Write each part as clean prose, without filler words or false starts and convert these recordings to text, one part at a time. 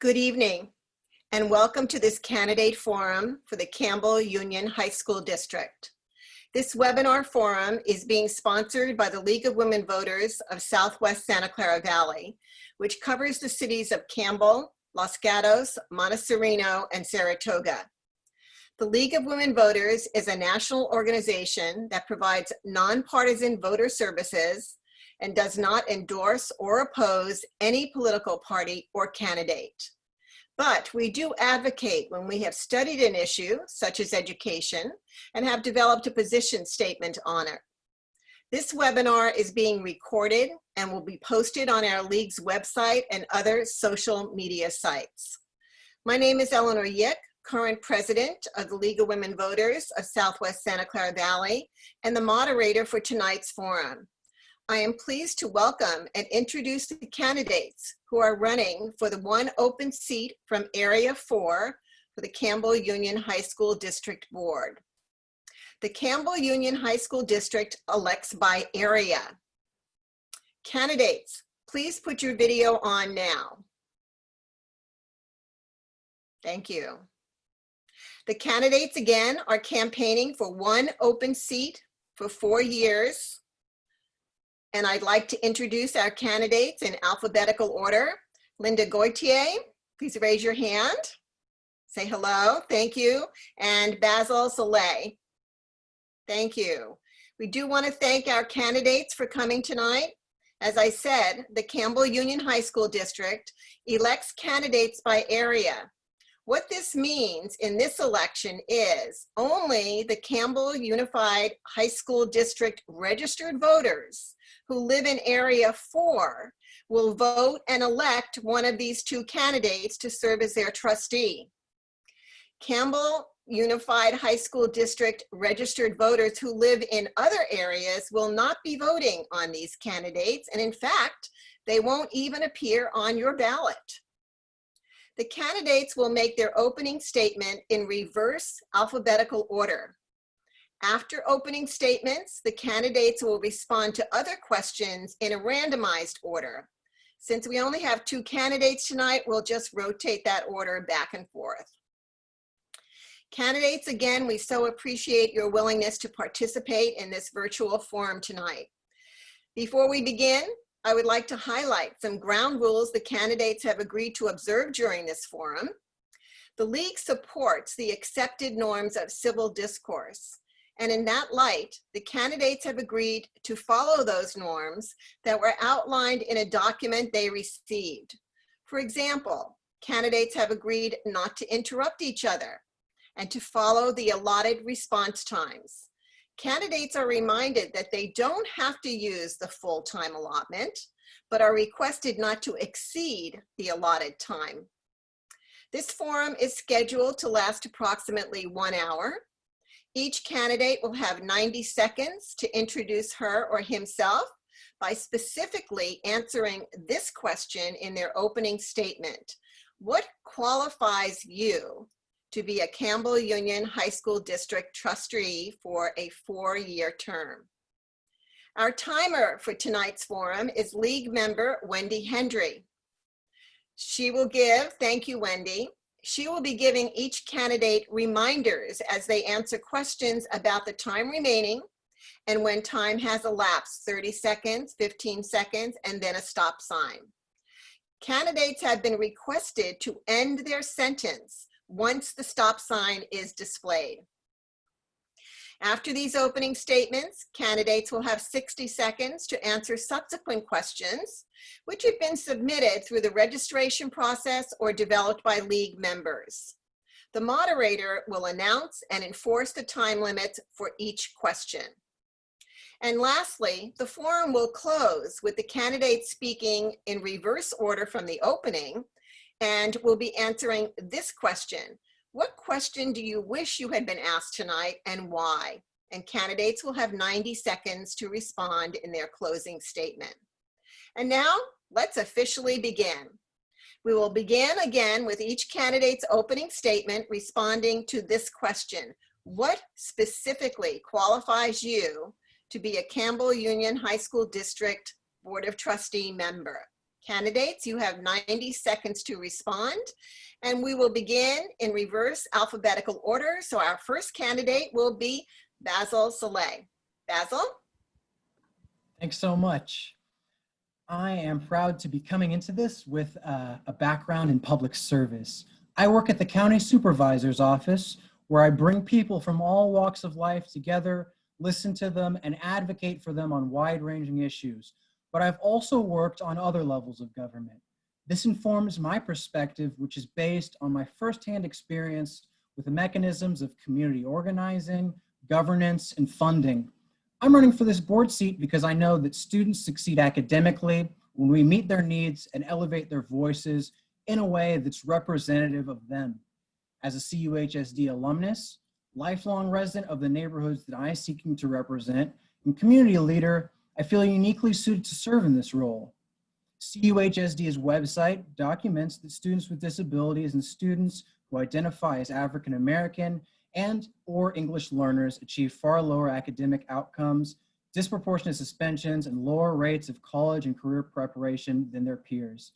Good evening, and welcome to this candidate forum for the Campbell Union High School District. This webinar forum is being sponsored by the League of Women Voters of Southwest Santa Clara Valley, which covers the cities of Campbell, Los Gatos, Montecito, and Saratoga. The League of Women Voters is a national organization that provides nonpartisan voter services and does not endorse or oppose any political party or candidate. But we do advocate when we have studied an issue, such as education, and have developed a position statement on it. This webinar is being recorded and will be posted on our League's website and other social media sites. My name is Eleanor Yick, current president of the League of Women Voters of Southwest Santa Clara Valley and the moderator for tonight's forum. I am pleased to welcome and introduce the candidates who are running for the one open seat from Area 4 for the Campbell Union High School District Board. The Campbell Union High School District elects by area. Candidates, please put your video on now. Thank you. The candidates again are campaigning for one open seat for 4 years. And I'd like to introduce our candidates in alphabetical order. Linda Goytia, please raise your hand. Say hello, thank you. And Basil Saleh, thank you. We do want to thank our candidates for coming tonight. As I said, the Campbell Union High School District elects candidates by area. What this means in this election is only the Campbell Unified High School District registered voters who live in Area 4 will vote and elect one of these two candidates to serve as their trustee. Campbell Unified High School District registered voters who live in other areas will not be voting on these candidates, and in fact, they won't even appear on your ballot. The candidates will make their opening statement in reverse alphabetical order. After opening statements, the candidates will respond to other questions in a randomized order. Since we only have 2 candidates tonight, we'll just rotate that order back and forth. Candidates, again, we so appreciate your willingness to participate in this virtual forum tonight. Before we begin, I would like to highlight some ground rules the candidates have agreed to observe during this forum. The League supports the accepted norms of civil discourse. And in that light, the candidates have agreed to follow those norms that were outlined in a document they received. For example, candidates have agreed not to interrupt each other and to follow the allotted response times. Candidates are reminded that they don't have to use the full time allotment, but are requested not to exceed the allotted time. This forum is scheduled to last approximately 1 hour. Each candidate will have 90 seconds to introduce her or himself by specifically answering this question in their opening statement. What qualifies you to be a Campbell Union High School District trustee for a 4-year term? Our timer for tonight's forum is League member Wendy Hendry. She will give, thank you Wendy, she will be giving each candidate reminders as they answer questions about the time remaining and when time has elapsed, 30 seconds, 15 seconds, and then a stop sign. Candidates have been requested to end their sentence once the stop sign is displayed. After these opening statements, candidates will have 60 seconds to answer subsequent questions, which have been submitted through the registration process or developed by League members. The moderator will announce and enforce the time limits for each question. And lastly, the forum will close with the candidates speaking in reverse order from the opening, and will be answering this question. What question do you wish you had been asked tonight and why? And candidates will have 90 seconds to respond in their closing statement. And now let's officially begin. We will begin again with each candidate's opening statement responding to this question. What specifically qualifies you to be a Campbell Union High School District Board of Trustee member? Candidates, you have 90 seconds to respond, and we will begin in reverse alphabetical order. So our first candidate will be Basil Saleh. Basil? Thanks so much. I am proud to be coming into this with a background in public service. I work at the county supervisor's office, where I bring people from all walks of life together, listen to them, and advocate for them on wide-ranging issues. But I've also worked on other levels of government. This informs my perspective, which is based on my firsthand experience with the mechanisms of community organizing, governance, and funding. I'm running for this board seat because I know that students succeed academically when we meet their needs and elevate their voices in a way that's representative of them. As a CUHSD alumnus, lifelong resident of the neighborhoods that I'm seeking to represent, and community leader, I feel uniquely suited to serve in this role. CUHSD's website documents that students with disabilities and students who identify as African American and or English learners achieve far lower academic outcomes, disproportionate suspensions, and lower rates of college and career preparation than their peers.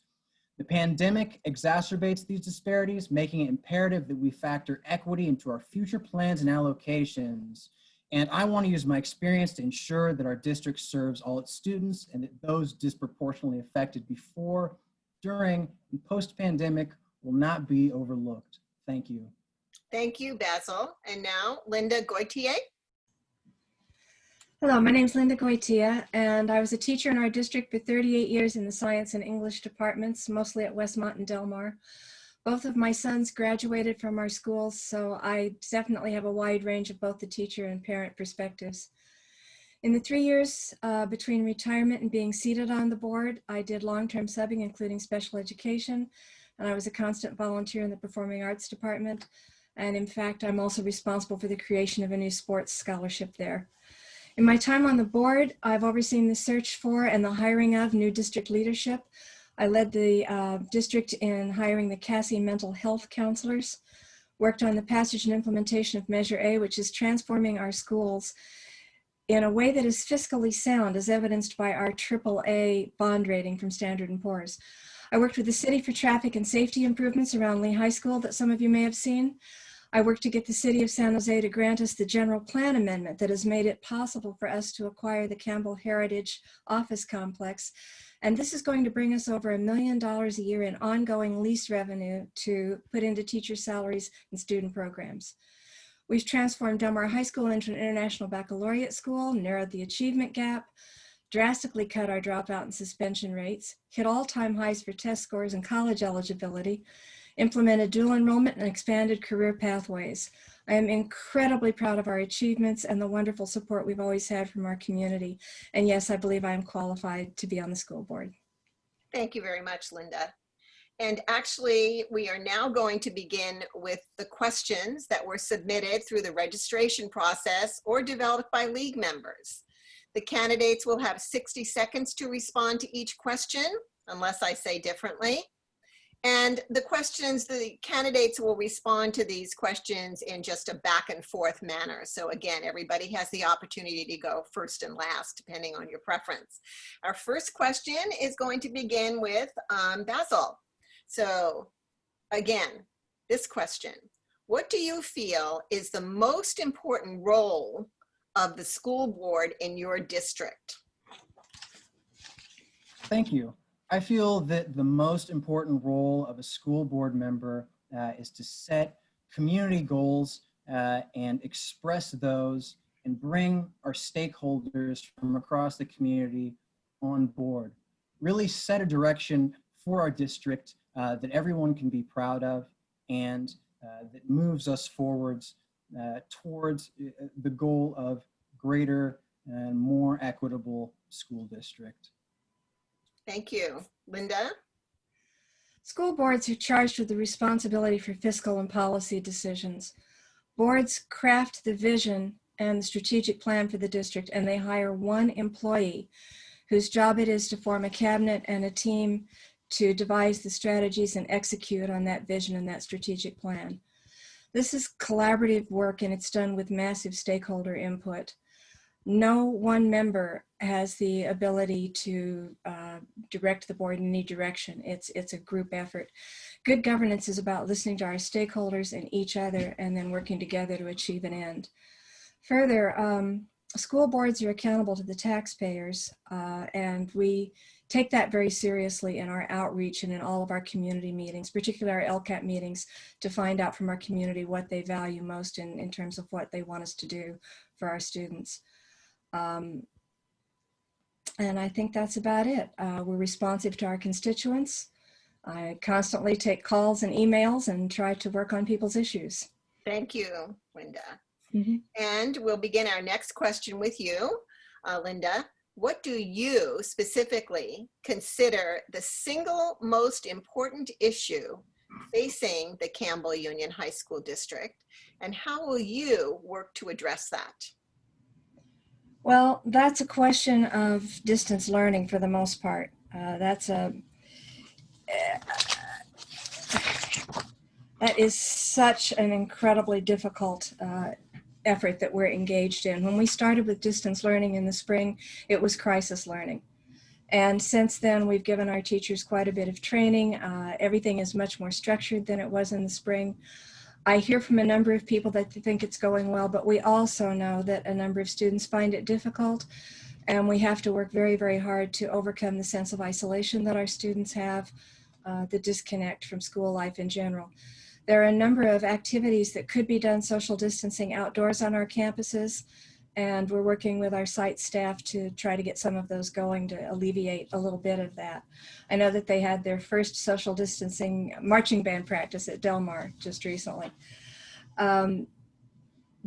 The pandemic exacerbates these disparities, making it imperative that we factor equity into our future plans and allocations. And I want to use my experience to ensure that our district serves all its students and that those disproportionately affected before, during, and post-pandemic will not be overlooked. Thank you. Thank you, Basil. And now, Linda Goytia. Hello, my name is Linda Goytia, and I was a teacher in our district for 38 years in the science and English departments, mostly at Westmont and Delmar. Both of my sons graduated from our schools, so I definitely have a wide range of both the teacher and parent perspectives. In the 3 years between retirement and being seated on the board, I did long-term subbing, including special education, and I was a constant volunteer in the performing arts department. And in fact, I'm also responsible for the creation of a new sports scholarship there. In my time on the board, I've overseen the search for and the hiring of new district leadership. I led the district in hiring the Cassie mental health counselors, worked on the passage and implementation of Measure A, which is transforming our schools in a way that is fiscally sound, as evidenced by our AAA bond rating from Standard & Poor's. I worked with the city for traffic and safety improvements around Lee High School that some of you may have seen. I worked to get the city of San Jose to grant us the general plan amendment that has made it possible for us to acquire the Campbell Heritage Office Complex. And this is going to bring us over $1 million a year in ongoing lease revenue to put into teacher salaries and student programs. We've transformed Delmar High School into an international baccalaureate school, narrowed the achievement gap, drastically cut our dropout and suspension rates, hit all-time highs for test scores and college eligibility, implemented dual enrollment and expanded career pathways. I am incredibly proud of our achievements and the wonderful support we've always had from our community. And yes, I believe I am qualified to be on the school board. Thank you very much, Linda. And actually, we are now going to begin with the questions that were submitted through the registration process or developed by league members. The candidates will have 60 seconds to respond to each question, unless I say differently. And the candidates will respond to these questions in just a back and forth manner. So again, everybody has the opportunity to go first and last, depending on your preference. Our first question is going to begin with Basil. So again, this question: what do you feel is the most important role of the school board in your district? Thank you. I feel that the most important role of a school board member is to set community goals and express those and bring our stakeholders from across the community on board. Really set a direction for our district that everyone can be proud of and that moves us forwards towards the goal of greater and more equitable school district. Thank you. Linda? School boards are charged with the responsibility for fiscal and policy decisions. Boards craft the vision and the strategic plan for the district, and they hire one employee whose job it is to form a cabinet and a team to devise the strategies and execute on that vision and that strategic plan. This is collaborative work, and it's done with massive stakeholder input. No one member has the ability to direct the board in any direction. It's a group effort. Good governance is about listening to our stakeholders and each other and then working together to achieve an end. Further, school boards are accountable to the taxpayers, and we take that very seriously in our outreach and in all of our community meetings, particularly our LCAP meetings, to find out from our community what they value most in terms of what they want us to do for our students. And I think that's about it. We're responsive to our constituents. I constantly take calls and emails and try to work on people's issues. Thank you, Linda. Mm-hmm. And we'll begin our next question with you, Linda. What do you specifically consider the single most important issue facing the Campbell Union High School District, and how will you work to address that? Well, that's a question of distance learning for the most part. That is such an incredibly difficult effort that we're engaged in. When we started with distance learning in the spring, it was crisis learning. And since then, we've given our teachers quite a bit of training. Everything is much more structured than it was in the spring. I hear from a number of people that think it's going well, but we also know that a number of students find it difficult, and we have to work very, very hard to overcome the sense of isolation that our students have, the disconnect from school life in general. There are a number of activities that could be done social distancing outdoors on our campuses, and we're working with our site staff to try to get some of those going to alleviate a little bit of that. I know that they had their first social distancing marching band practice at Del Mar just recently. But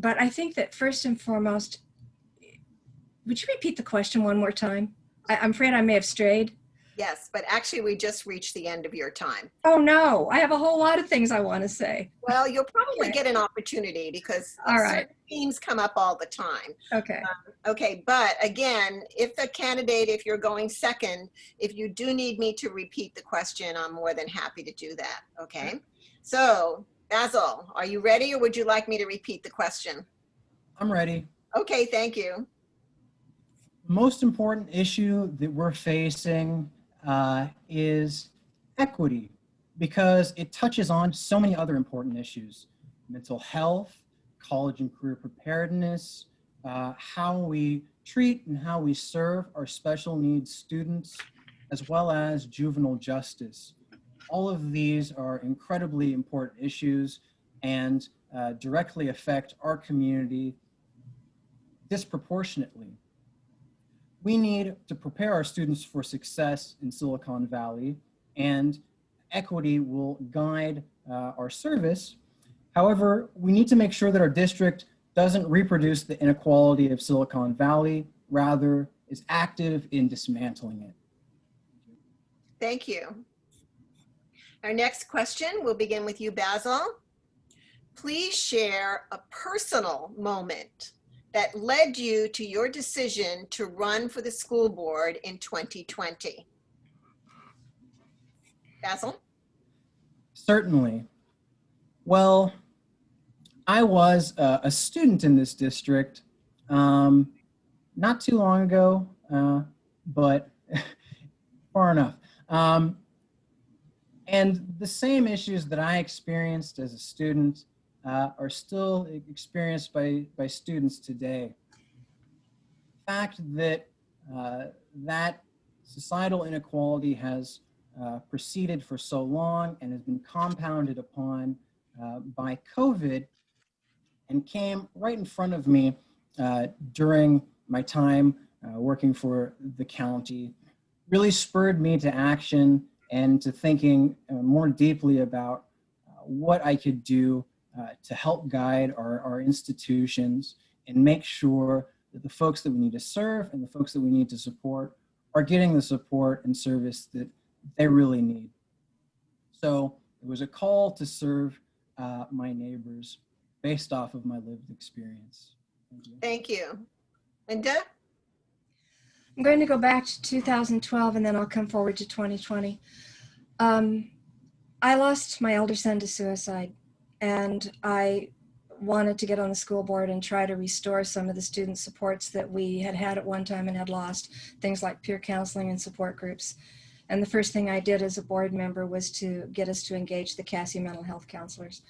I think that first and foremost, would you repeat the question one more time? I'm afraid I may have strayed. Yes, but actually we just reached the end of your time. Oh no, I have a whole lot of things I want to say. Well, you'll probably get an opportunity because certain themes come up all the time. Okay. Okay, but again, if you're going second, if you do need me to repeat the question, I'm more than happy to do that, okay? So, Basil, are you ready, or would you like me to repeat the question? I'm ready. Okay, thank you. Most important issue that we're facing is equity, because it touches on so many other important issues: mental health, college and career preparedness, how we treat and how we serve our special needs students, as well as juvenile justice. All of these are incredibly important issues and directly affect our community disproportionately. We need to prepare our students for success in Silicon Valley, and equity will guide our service. However, we need to make sure that our district doesn't reproduce the inequality of Silicon Valley, rather is active in dismantling it. Thank you. Our next question will begin with you, Basil. Please share a personal moment that led you to your decision to run for the school board in 2020. Basil? Certainly. Well, I was a student in this district not too long ago, but far enough. And the same issues that I experienced as a student are still experienced by students today. The fact that that societal inequality has proceeded for so long and has been compounded upon by COVID and came right in front of me during my time working for the county really spurred me to action and to thinking more deeply about what I could do to help guide our institutions and make sure that the folks that we need to serve and the folks that we need to support are getting the support and service that they really need. So it was a call to serve my neighbors based off of my lived experience. Thank you. Thank you. Linda? I'm going to go back to 2012 and then I'll come forward to 2020. I lost my elder son to suicide, and I wanted to get on the school board and try to restore some of the student supports that we had had at one time and had lost, things like peer counseling and support groups. And the first thing I did as a board member was to get us to engage the Cassie mental health counselors.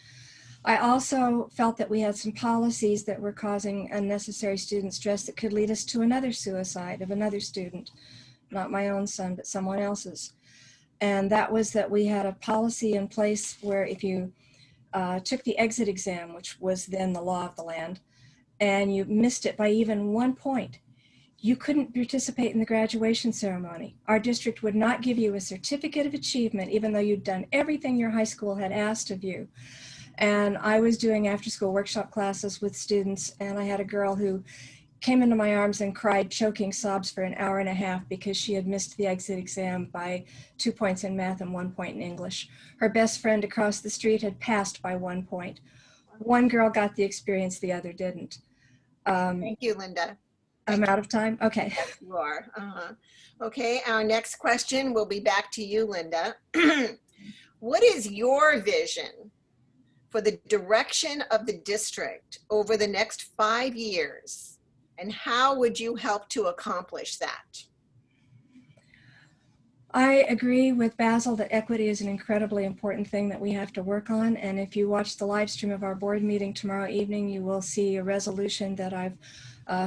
I also felt that we had some policies that were causing unnecessary student stress that could lead us to another suicide of another student, not my own son, but someone else's. And that was that we had a policy in place where if you took the exit exam, which was then the law of the land, and you missed it by even 1 point, you couldn't participate in the graduation ceremony. Our district would not give you a certificate of achievement, even though you'd done everything your high school had asked of you. And I was doing after-school workshop classes with students, and I had a girl who came into my arms and cried choking sobs for an hour and a half because she had missed the exit exam by 2 points in math and 1 point in English. Her best friend across the street had passed by 1 point. One girl got the experience, the other didn't. Thank you, Linda. I'm out of time? Okay. Yes, you are. Okay, our next question will be back to you, Linda. What is your vision for the direction of the district over the next 5 years? And how would you help to accomplish that? I agree with Basil that equity is an incredibly important thing that we have to work on. And if you watch the live stream of our board meeting tomorrow evening, you will see a resolution that I've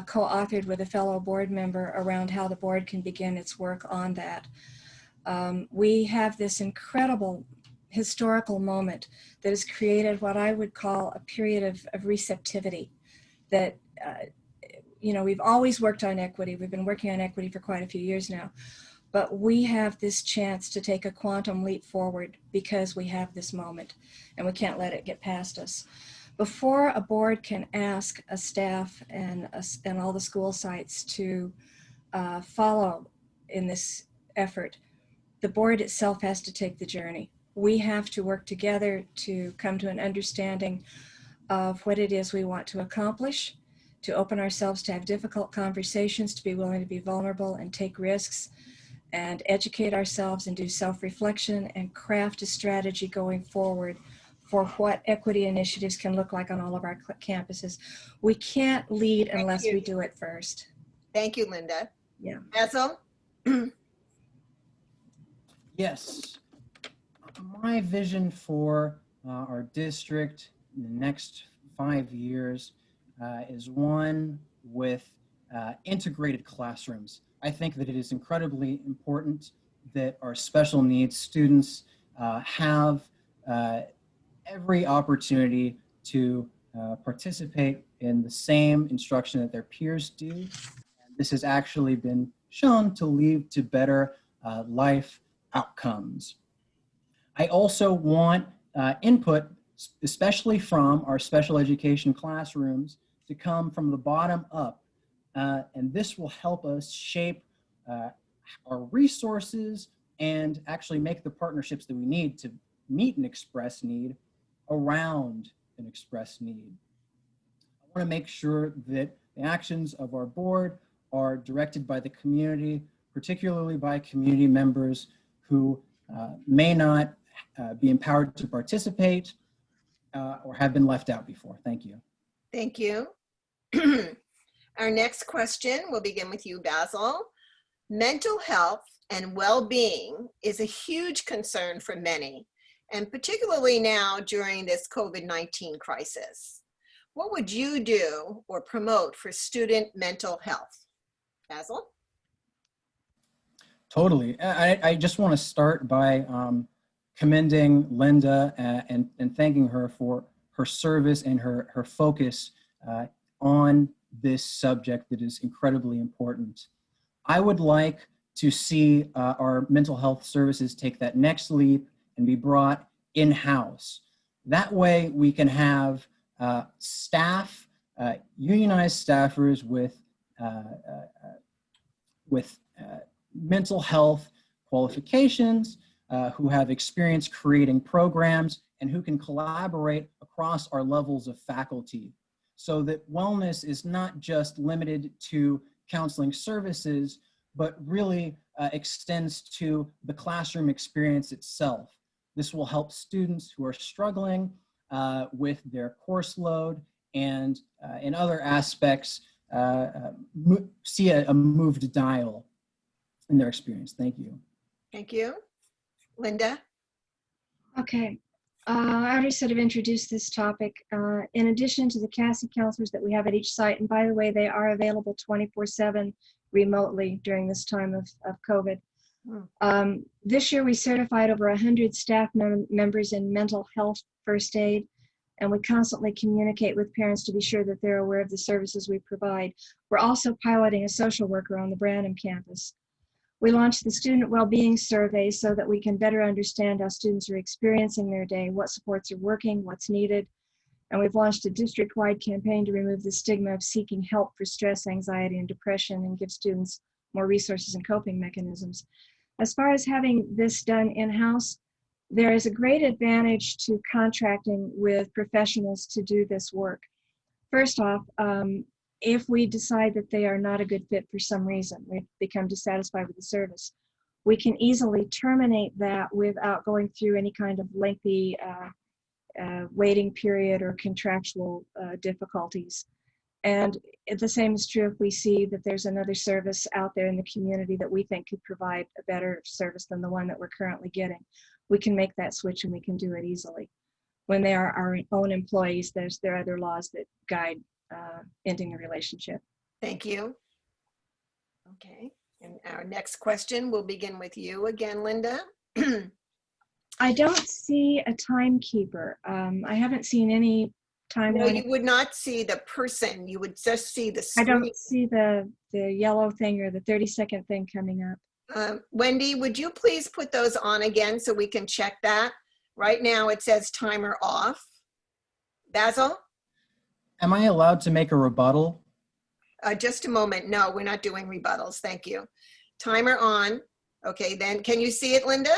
co-authored with a fellow board member around how the board can begin its work on that. We have this incredible historical moment that has created what I would call a period of receptivity that, you know, we've always worked on equity. We've been working on equity for quite a few years now, but we have this chance to take a quantum leap forward because we have this moment and we can't let it get past us. Before a board can ask a staff and all the school sites to follow in this effort, the board itself has to take the journey. We have to work together to come to an understanding of what it is we want to accomplish, to open ourselves to have difficult conversations, to be willing to be vulnerable and take risks, and educate ourselves and do self-reflection and craft a strategy going forward for what equity initiatives can look like on all of our campuses. We can't lead unless we do it first. Thank you, Linda. Yeah. Basil? Yes. My vision for our district in the next 5 years is one with integrated classrooms. I think that it is incredibly important that our special needs students have every opportunity to participate in the same instruction that their peers do. And this has actually been shown to lead to better life outcomes. I also want input, especially from our special education classrooms, to come from the bottom up. And this will help us shape our resources and actually make the partnerships that we need to meet an express need around an express need. I want to make sure that the actions of our board are directed by the community, particularly by community members who may not be empowered to participate or have been left out before. Thank you. Thank you. Our next question will begin with you, Basil. Mental health and well-being is a huge concern for many, and particularly now during this COVID-19 crisis. What would you do or promote for student mental health? Basil? Totally. I just want to start by commending Linda and thanking her for her service and her focus on this subject that is incredibly important. I would like to see our mental health services take that next leap and be brought in-house. That way we can have staff, unionized staffers with mental health qualifications, who have experience creating programs, and who can collaborate across our levels of faculty, so that wellness is not just limited to counseling services, but really extends to the classroom experience itself. This will help students who are struggling with their course load and in other aspects, see a moved dial in their experience. Thank you. Thank you. Linda? Okay. I already sort of introduced this topic. In addition to the CASI counselors that we have at each site, and by the way, they are available 24/7 remotely during this time of COVID. This year we certified over 100 staff members in mental health first aid, and we constantly communicate with parents to be sure that they're aware of the services we provide. We're also piloting a social worker on the Branham campus. We launched the student well-being survey so that we can better understand how students are experiencing their day, what supports are working, what's needed. And we've launched a district-wide campaign to remove the stigma of seeking help for stress, anxiety, and depression and give students more resources and coping mechanisms. As far as having this done in-house, there is a great advantage to contracting with professionals to do this work. First off, if we decide that they are not a good fit for some reason, we've become dissatisfied with the service, we can easily terminate that without going through any kind of lengthy waiting period or contractual difficulties. And the same is true if we see that there's another service out there in the community that we think could provide a better service than the one that we're currently getting. We can make that switch and we can do it easily. When they are our own employees, there are other laws that guide ending the relationship. Thank you. Okay, and our next question will begin with you again, Linda. I don't see a timekeeper. I haven't seen any time. No, you would not see the person. You would just see the screen. I don't see the yellow thing or the 30-second thing coming up. Wendy, would you please put those on again so we can check that? Right now it says timer off. Basil? Am I allowed to make a rebuttal? Just a moment. No, we're not doing rebuttals. Thank you. Timer on. Okay, then can you see it, Linda?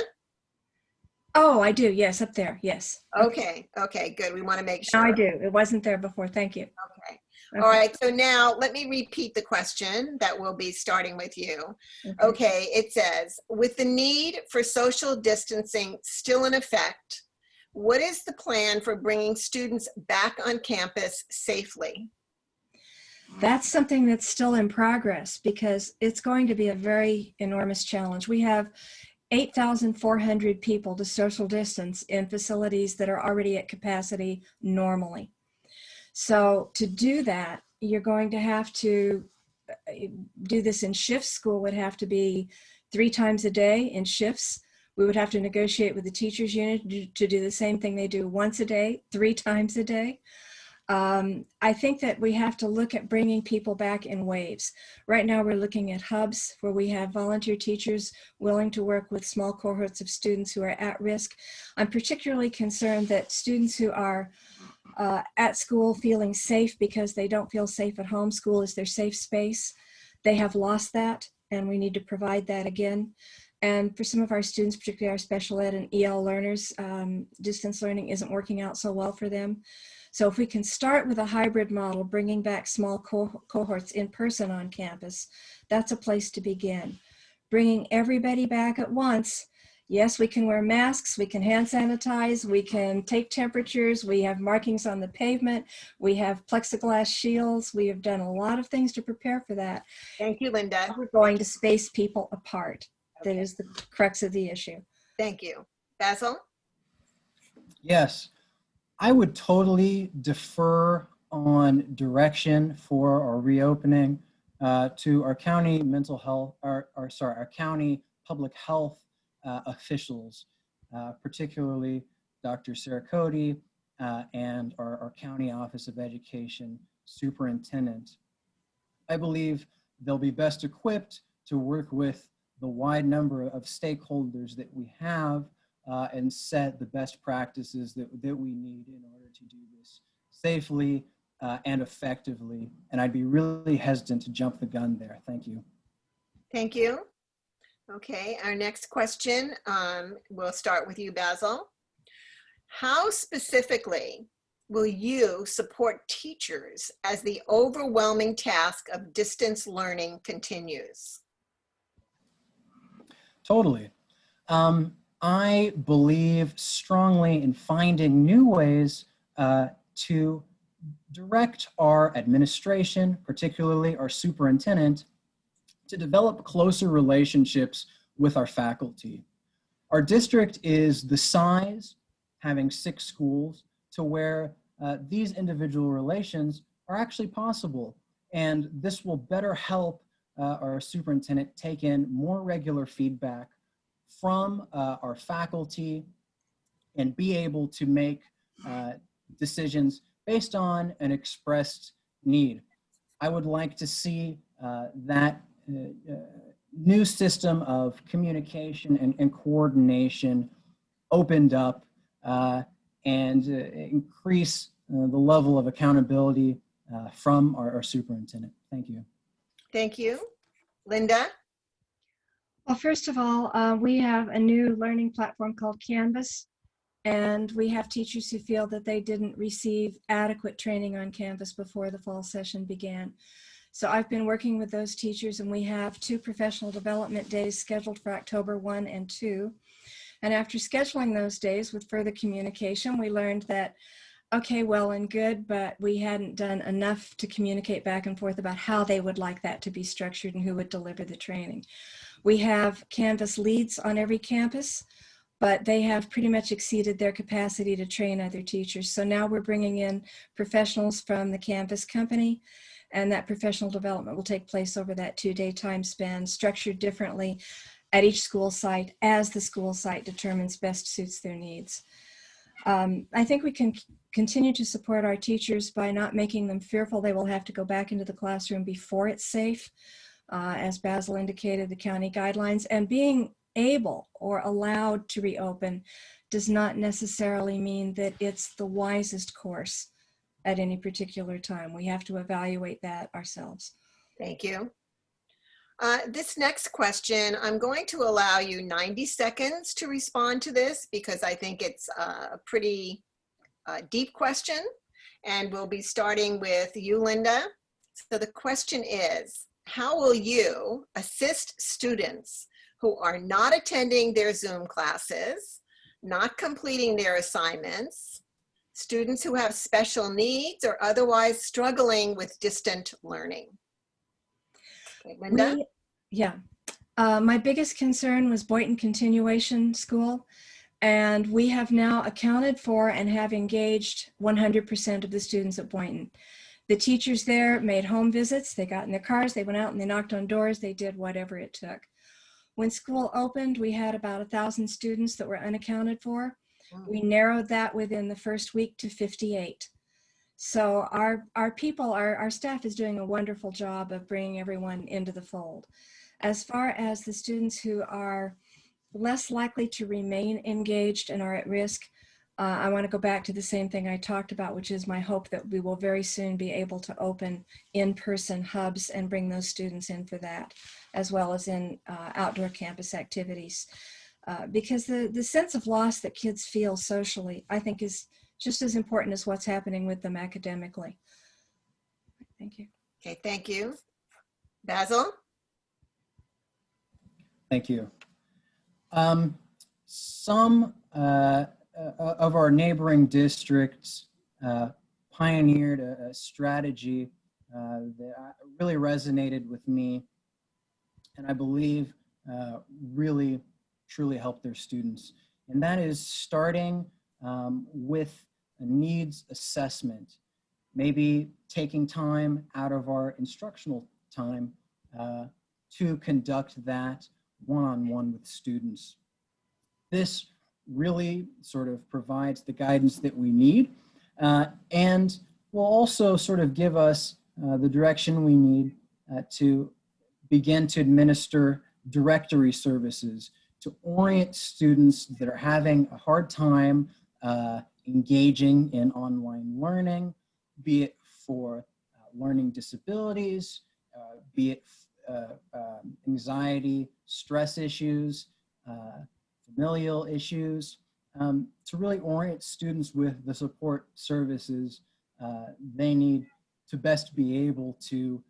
Oh, I do. Yes, up there. Yes. Okay, okay, good. We want to make sure. Now I do. It wasn't there before. Thank you. Okay. All right, so now let me repeat the question that will be starting with you. Okay, it says, with the need for social distancing still in effect, what is the plan for bringing students back on campus safely? That's something that's still in progress because it's going to be a very enormous challenge. We have 8,400 people to social distance in facilities that are already at capacity normally. So to do that, you're going to have to do this in shifts. School would have to be 3 times a day in shifts. We would have to negotiate with the teachers unit to do the same thing they do once a day, 3 times a day. I think that we have to look at bringing people back in waves. Right now we're looking at hubs where we have volunteer teachers willing to work with small cohorts of students who are at risk. I'm particularly concerned that students who are at school feeling safe because they don't feel safe at home, school is their safe space. They have lost that and we need to provide that again. And for some of our students, particularly our special ed and EL learners, distance learning isn't working out so well for them. So if we can start with a hybrid model, bringing back small cohorts in person on campus, that's a place to begin. Bringing everybody back at once, yes, we can wear masks, we can hand sanitize, we can take temperatures, we have markings on the pavement, we have plexiglass shields, we have done a lot of things to prepare for that. Thank you, Linda. We're going to space people apart. That is the crux of the issue. Thank you. Basil? Yes, I would totally defer on direction for our reopening to our county mental health, our county public health officials, particularly Dr. Sarah Cody and our county Office of Education superintendent. I believe they'll be best equipped to work with the wide number of stakeholders that we have and set the best practices that we need in order to do this safely and effectively. And I'd be really hesitant to jump the gun there. Thank you. Thank you. Okay, our next question, we'll start with you, Basil. How specifically will you support teachers as the overwhelming task of distance learning continues? Totally. I believe strongly in finding new ways to direct our administration, particularly our superintendent, to develop closer relationships with our faculty. Our district is the size, having 6 schools, to where these individual relations are actually possible. And this will better help our superintendent take in more regular feedback from our faculty and be able to make decisions based on an expressed need. I would like to see that new system of communication and coordination opened up and increase the level of accountability from our superintendent. Thank you. Thank you. Linda? Well, first of all, we have a new learning platform called Canvas, and we have teachers who feel that they didn't receive adequate training on Canvas before the fall session began. So I've been working with those teachers, and we have 2 professional development days scheduled for October 1 and 2. And after scheduling those days with further communication, we learned that, okay, well and good, but we hadn't done enough to communicate back and forth about how they would like that to be structured and who would deliver the training. We have Canvas leads on every campus, but they have pretty much exceeded their capacity to train other teachers. So now we're bringing in professionals from the Canvas company, and that professional development will take place over that 2-day time span, structured differently at each school site as the school site determines best suits their needs. I think we can continue to support our teachers by not making them fearful they will have to go back into the classroom before it's safe, as Basil indicated, the county guidelines, and being able or allowed to reopen does not necessarily mean that it's the wisest course at any particular time. We have to evaluate that ourselves. Thank you. This next question, I'm going to allow you 90 seconds to respond to this because I think it's a pretty deep question. And we'll be starting with you, Linda. So the question is, how will you assist students who are not attending their Zoom classes, not completing their assignments, students who have special needs or otherwise struggling with distant learning? Okay, Linda? My biggest concern was Boynton Continuation School, and we have now accounted for and have engaged 100% of the students at Boynton. The teachers there made home visits, they got in their cars, they went out and they knocked on doors, they did whatever it took. When school opened, we had about 1,000 students that were unaccounted for. We narrowed that within the first week to 58. So our people, our staff is doing a wonderful job of bringing everyone into the fold. As far as the students who are less likely to remain engaged and are at risk, I want to go back to the same thing I talked about, which is my hope that we will very soon be able to open in-person hubs and bring those students in for that, as well as in outdoor campus activities. Because the sense of loss that kids feel socially, I think, is just as important as what's happening with them academically. Thank you. Okay, thank you. Basil? Thank you. Some of our neighboring districts pioneered a strategy that really resonated with me, and I believe really truly helped their students. And that is starting with a needs assessment, maybe taking time out of our instructional time to conduct that one-on-one with students. This really sort of provides the guidance that we need and will also sort of give us the direction we need to begin to administer directory services to orient students that are having a hard time engaging in online learning, be it for learning disabilities, be it anxiety, stress issues, familial issues, to really orient students with the support services they need to best be able to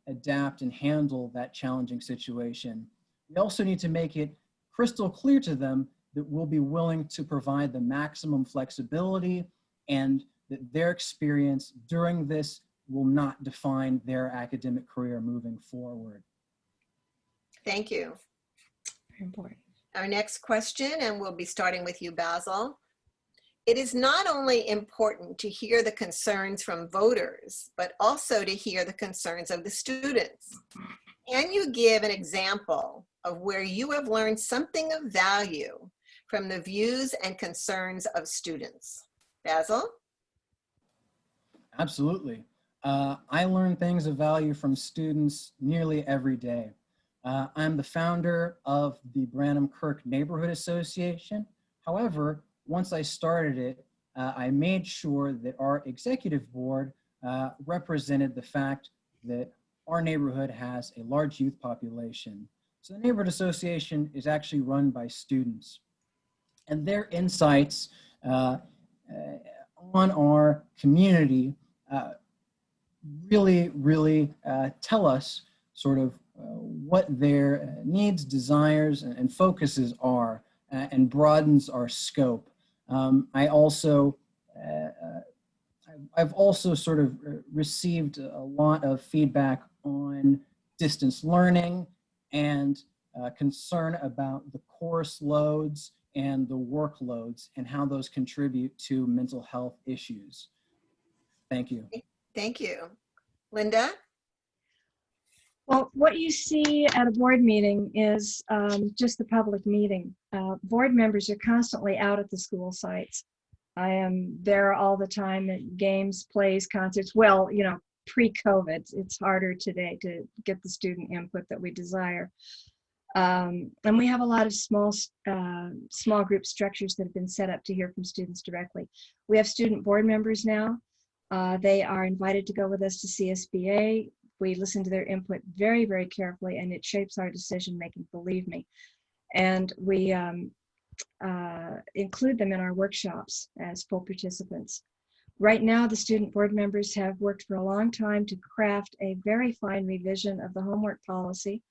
adapt and handle that challenging situation. We also need to make it crystal clear to them that we'll be willing to provide the maximum flexibility and that their experience during this will not define their academic career moving forward. Thank you. Very important. Our next question, and we'll be starting with you, Basil. It is not only important to hear the concerns from voters, but also to hear the concerns of the students. Can you give an example of where you have learned something of value from the views and concerns of students? Basil? Absolutely. I learn things of value from students nearly every day. I'm the founder of the Branham Kirk Neighborhood Association. However, once I started it, I made sure that our executive board represented the fact that our neighborhood has a large youth population. So the Neighborhood Association is actually run by students. And their insights on our community really tell us sort of what their needs, desires, and focuses are, and broadens our scope. I've also sort of received a lot of feedback on distance learning and concern about the course loads and the workloads and how those contribute to mental health issues. Thank you. Thank you. Linda? Well, what you see at a board meeting is just the public meeting. Board members are constantly out at the school sites. I am there all the time at games, plays, concerts. Well, you know, pre-COVID, it's harder today to get the student input that we desire. And we have a lot of small group structures that have been set up to hear from students directly. We have student board members now. They are invited to go with us to CSBA. We listen to their input very, very carefully, and it shapes our decision making, believe me. And we include them in our workshops as full participants. Right now, the student board members have worked for a long time to craft a very fine revision of the homework policy,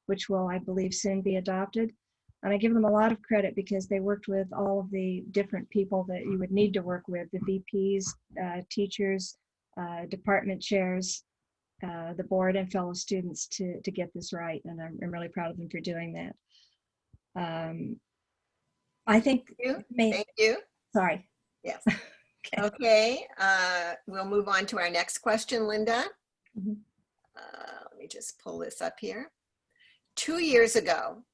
which will, I believe, soon be adopted. And I give them a lot of credit because they worked with all of the different people that you would need to work with, the VPs, teachers, department chairs, the board, and fellow students to get this right. And I'm really proud of them for doing that. I think. Thank you. Sorry. Yes. Okay. We'll move on to our next question, Linda. Mhm. Let me just pull this up here. 2 years ago,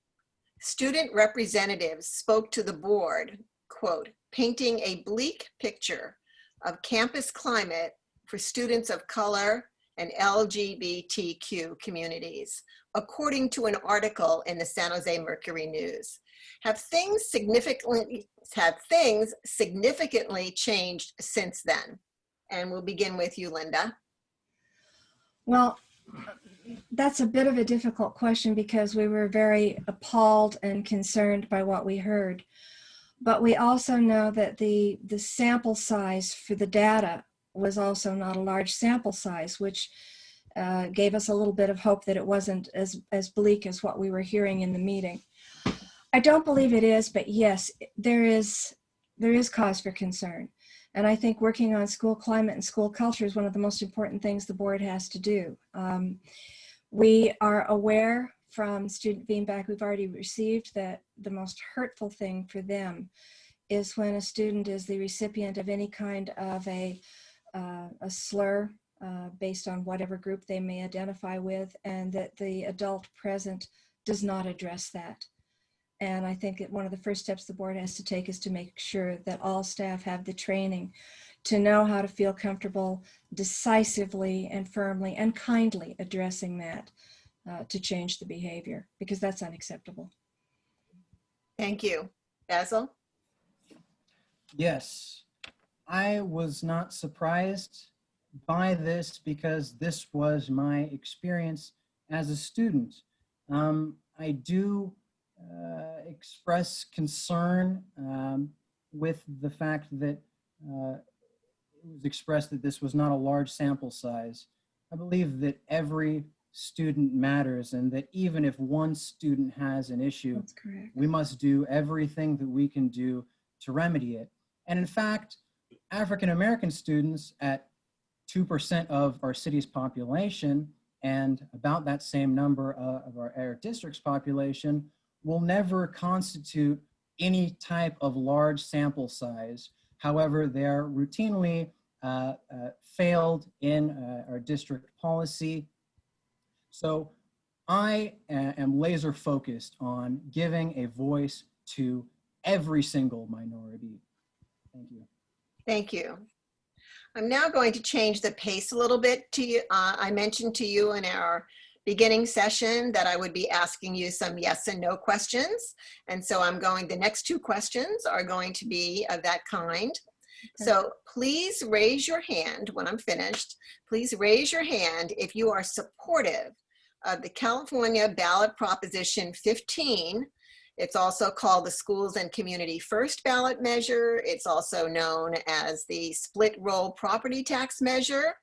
student representatives spoke to the board, quote, painting a bleak picture of campus climate for students of color and LGBTQ communities, according to an article in the San Jose Mercury News. Have things significantly changed since then? And we'll begin with you, Linda. Well, that's a bit of a difficult question because we were very appalled and concerned by what we heard. But we also know that the sample size for the data was also not a large sample size, which gave us a little bit of hope that it wasn't as bleak as what we were hearing in the meeting. I don't believe it is, but yes, there is cause for concern. And I think working on school climate and school culture is one of the most important things the board has to do. We are aware from student feedback we've already received that the most hurtful thing for them is when a student is the recipient of any kind of a slur based on whatever group they may identify with, and that the adult present does not address that. And I think that one of the first steps the board has to take is to make sure that all staff have the training to know how to feel comfortable decisively and firmly and kindly addressing that to change the behavior, because that's unacceptable. Thank you. Basil? Yes, I was not surprised by this because this was my experience as a student. I do express concern with the fact that it was expressed that this was not a large sample size. I believe that every student matters, and that even if one student has an issue, That's correct. we must do everything that we can do to remedy it. And in fact, African American students at 2% of our city's population and about that same number of our district's population will never constitute any type of large sample size. However, they're routinely failed in our district policy. So I am laser focused on giving a voice to every single minority. Thank you. Thank you. I'm now going to change the pace a little bit to you. I mentioned to you in our beginning session that I would be asking you some yes and no questions. And so the next two questions are going to be of that kind. Okay. So please raise your hand when I'm finished. Please raise your hand if you are supportive of the California ballot proposition 15. It's also called the Schools and Community First ballot measure. It's also known as the split roll property tax measure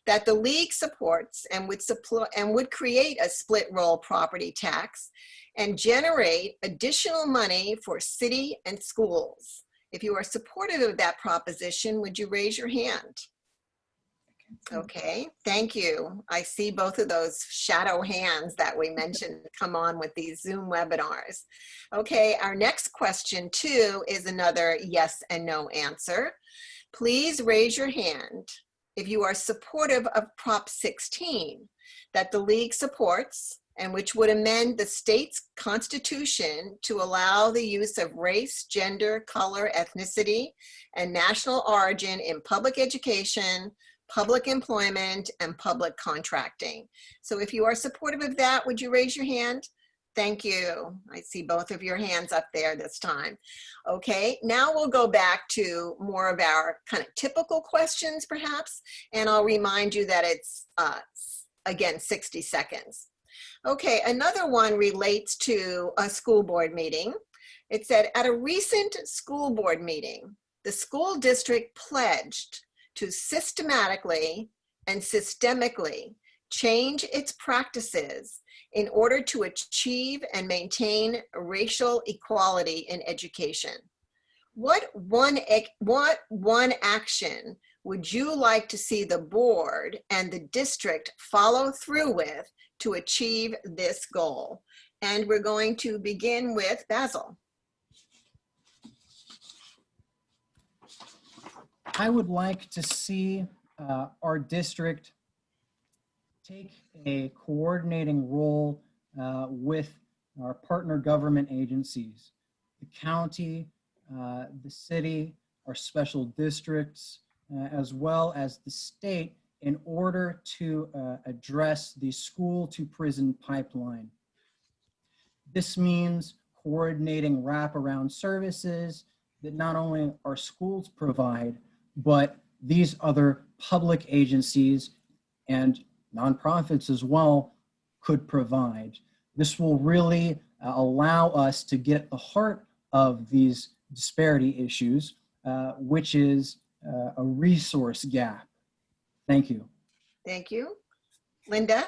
that the league supports and would create a split roll property tax and generate additional money for city and schools. If you are supportive of that proposition, would you raise your hand? Okay, thank you. I see both of those shadow hands that we mentioned come on with these Zoom webinars. Okay, our next question too is another yes and no answer. Please raise your hand if you are supportive of Prop 16 that the league supports and which would amend the state's constitution to allow the use of race, gender, color, ethnicity, and national origin in public education, public employment, and public contracting. So if you are supportive of that, would you raise your hand? Thank you. I see both of your hands up there this time. Okay, now we'll go back to more of our kind of typical questions perhaps, and I'll remind you that it's, again, 60 seconds. Okay, another one relates to a school board meeting. It said, at a recent school board meeting, the school district pledged to systematically and systemically change its practices in order to achieve and maintain racial equality in education. What one action would you like to see the board and the district follow through with to achieve this goal? And we're going to begin with Basil. I would like to see our district take a coordinating role with our partner government agencies, the county, the city, our special districts, as well as the state, in order to address the school to prison pipeline. This means coordinating wraparound services that not only our schools provide, but these other public agencies and nonprofits as well could provide. This will really allow us to get at the heart of these disparity issues, which is a resource gap. Thank you. Thank you. Linda?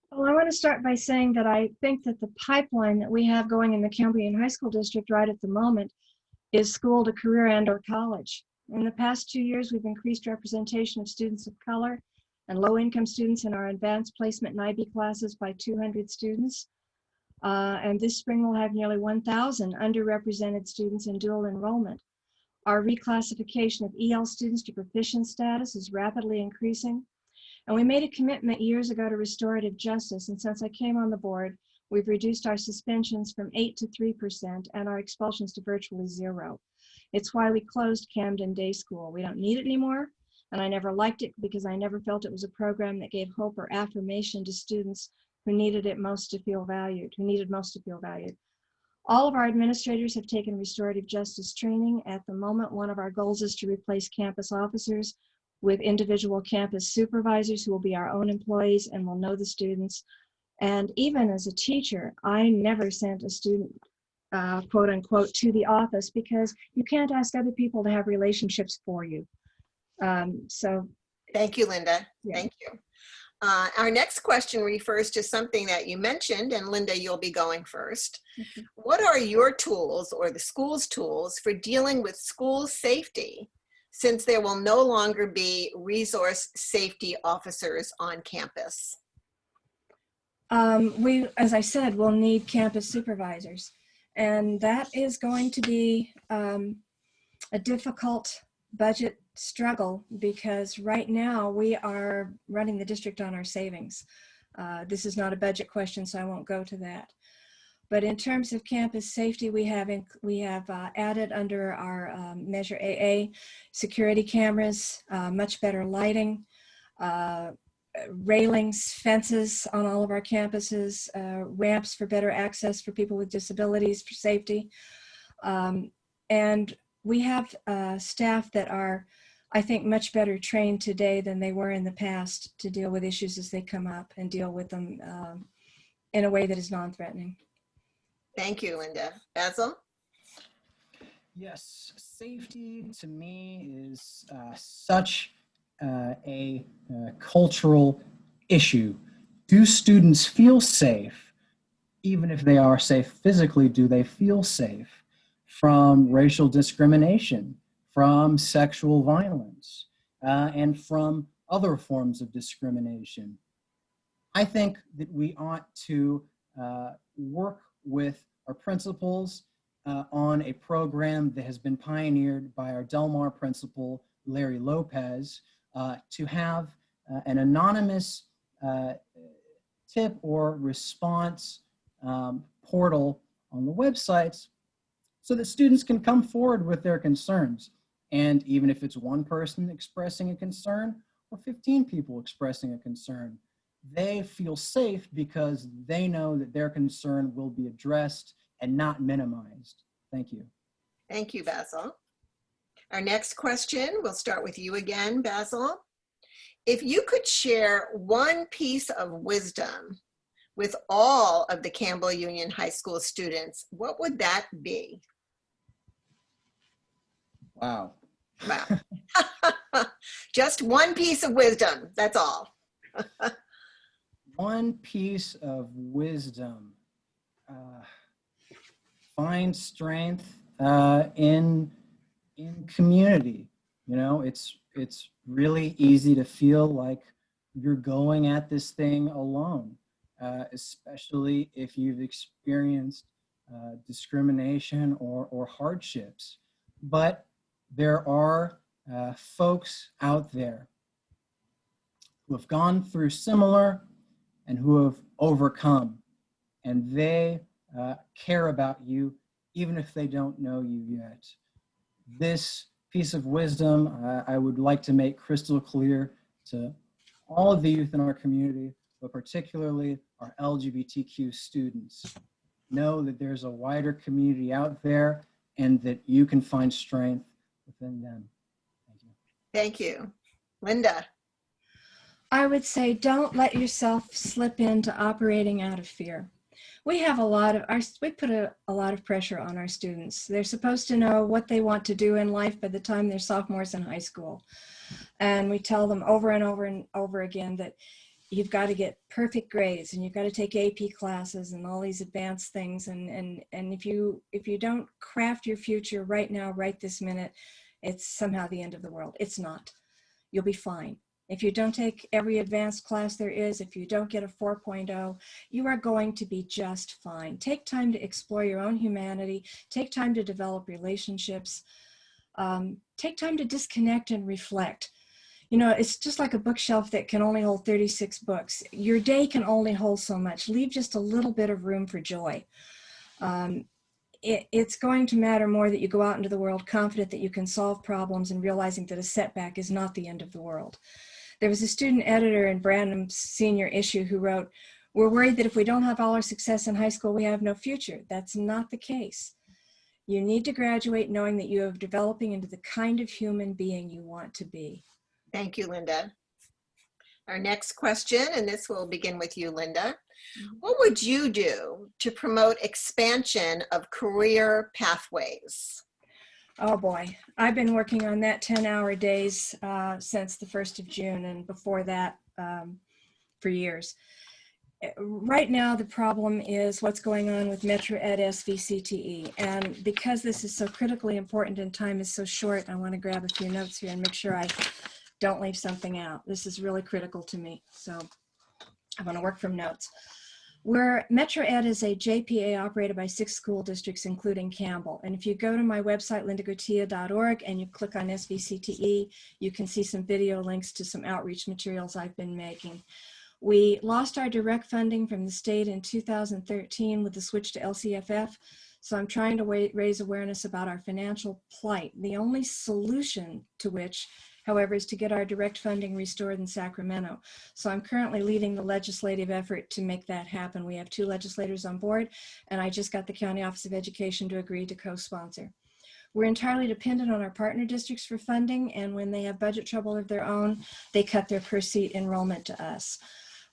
Well, I want to start by saying that I think that the pipeline that we have going in the Cambrian High School District right at the moment is school to career and/or college. In the past 2 years, we've increased representation of students of color and low-income students in our advanced placement and IB classes by 200 students. And this spring we'll have nearly 1,000 underrepresented students in dual enrollment. Our reclassification of EL students to proficient status is rapidly increasing. And we made a commitment years ago to restorative justice. And since I came on the board, we've reduced our suspensions from 8% to 3% and our expulsions to virtually 0. It's why we closed Camden Day School. We don't need it anymore. And I never liked it because I never felt it was a program that gave hope or affirmation to students who needed it most to feel valued, All of our administrators have taken restorative justice training. At the moment, one of our goals is to replace campus officers with individual campus supervisors who will be our own employees and will know the students. And even as a teacher, I never sent a student, quote unquote, to the office because you can't ask other people to have relationships for you. So thank you, Linda. Yeah. Thank you. Our next question refers to something that you mentioned, and Linda, you'll be going first. Mhm. What are your tools or the school's tools for dealing with school safety, since there will no longer be resource safety officers on campus? As I said, we'll need campus supervisors, and that is going to be a difficult budget struggle because right now we are running the district on our savings. This is not a budget question, so I won't go to that. But in terms of campus safety, we have added under our Measure AA security cameras, much better lighting, railings, fences on all of our campuses, ramps for better access for people with disabilities for safety. And we have staff that are, I think, much better trained today than they were in the past to deal with issues as they come up and deal with them in a way that is non-threatening. Thank you, Linda. Basil? Yes, safety to me is such a cultural issue. Do students feel safe? Even if they are safe physically, do they feel safe from racial discrimination, from sexual violence, and from other forms of discrimination? I think that we ought to work with our principals on a program that has been pioneered by our Del Mar principal, Larry Lopez, to have an anonymous tip or response portal on the websites so that students can come forward with their concerns. And even if it's one person expressing a concern or 15 people expressing a concern, they feel safe because they know that their concern will be addressed and not minimized. Thank you. Thank you, Basil. Our next question, we'll start with you again, Basil. If you could share one piece of wisdom with all of the Campbell Union High School students, what would that be? Wow. Wow. Just one piece of wisdom, that's all. One piece of wisdom. Find strength in community. You know, it's really easy to feel like you're going at this thing alone, especially if you've experienced discrimination or hardships. But there are folks out there who have gone through similar and who have overcome, and they care about you even if they don't know you yet. This piece of wisdom I would like to make crystal clear to all of the youth in our community, but particularly our LGBTQ students. Know that there's a wider community out there and that you can find strength within them. Thank you. Thank you. Linda? I would say don't let yourself slip into operating out of fear. We have we put a lot of pressure on our students. They're supposed to know what they want to do in life by the time they're sophomores in high school. And we tell them over and over and over again that you've got to get perfect grades and you've got to take AP classes and all these advanced things. And if you don't craft your future right now, right this minute, it's somehow the end of the world. It's not. You'll be fine. If you don't take every advanced class there is, if you don't get a 4.0, you are going to be just fine. Take time to explore your own humanity. Take time to develop relationships. Take time to disconnect and reflect. You know, it's just like a bookshelf that can only hold 36 books. Your day can only hold so much. Leave just a little bit of room for joy. It's going to matter more that you go out into the world confident that you can solve problems and realizing that a setback is not the end of the world. There was a student editor in Branham's senior issue who wrote, "We're worried that if we don't have all our success in high school, we have no future." That's not the case. You need to graduate knowing that you are developing into the kind of human being you want to be. Thank you, Linda. Our next question, and this will begin with you, Linda. What would you do to promote expansion of career pathways? Oh boy, I've been working on that 10-hour days since the 1st of June, and before that, for years. Right now, the problem is what's going on with Metro Ed SVCTE. And because this is so critically important and time is so short, I want to grab a few notes here and make sure I don't leave something out. This is really critical to me. So I want to work from notes. Metro Ed is a JPA operated by 6 school districts, including Campbell. And if you go to my website, lindagoytia.org, and you click on SVCTE, you can see some video links to some outreach materials I've been making. We lost our direct funding from the state in 2013 with the switch to LCFF. So I'm trying to raise awareness about our financial plight. The only solution to which, however, is to get our direct funding restored in Sacramento. So I'm currently leading the legislative effort to make that happen. We have 2 legislators on board, and I just got the County Office of Education to agree to co-sponsor. We're entirely dependent on our partner districts for funding, and when they have budget trouble of their own, they cut their per seat enrollment to us.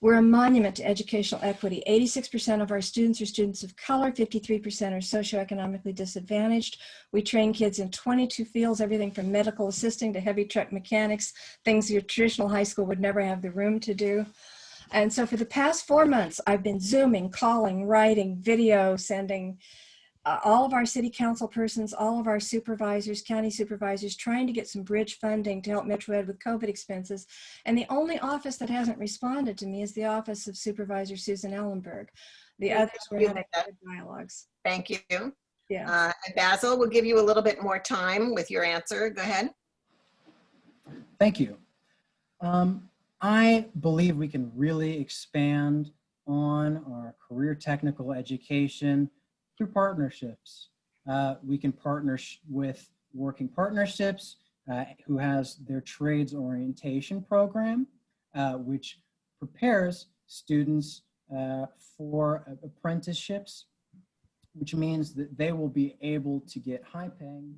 We're a monument to educational equity. 86% of our students are students of color, 53% are socioeconomically disadvantaged. We train kids in 22 fields, everything from medical assisting to heavy truck mechanics, things your traditional high school would never have the room to do. And so for the past 4 months, I've been Zooming, calling, writing, video, sending all of our city council persons, all of our supervisors, county supervisors, trying to get some bridge funding to help Metro Ed with COVID expenses. And the only office that hasn't responded to me is the office of Supervisor Susan Ellenberg. The others were having good dialogues. Thank you. Yeah. And Basil, we'll give you a little bit more time with your answer. Go ahead. Thank you. I believe we can really expand on our career technical education through partnerships. We can partner with Working Partnerships, who has their trades orientation program, which prepares students for apprenticeships, which means that they will be able to get high-paying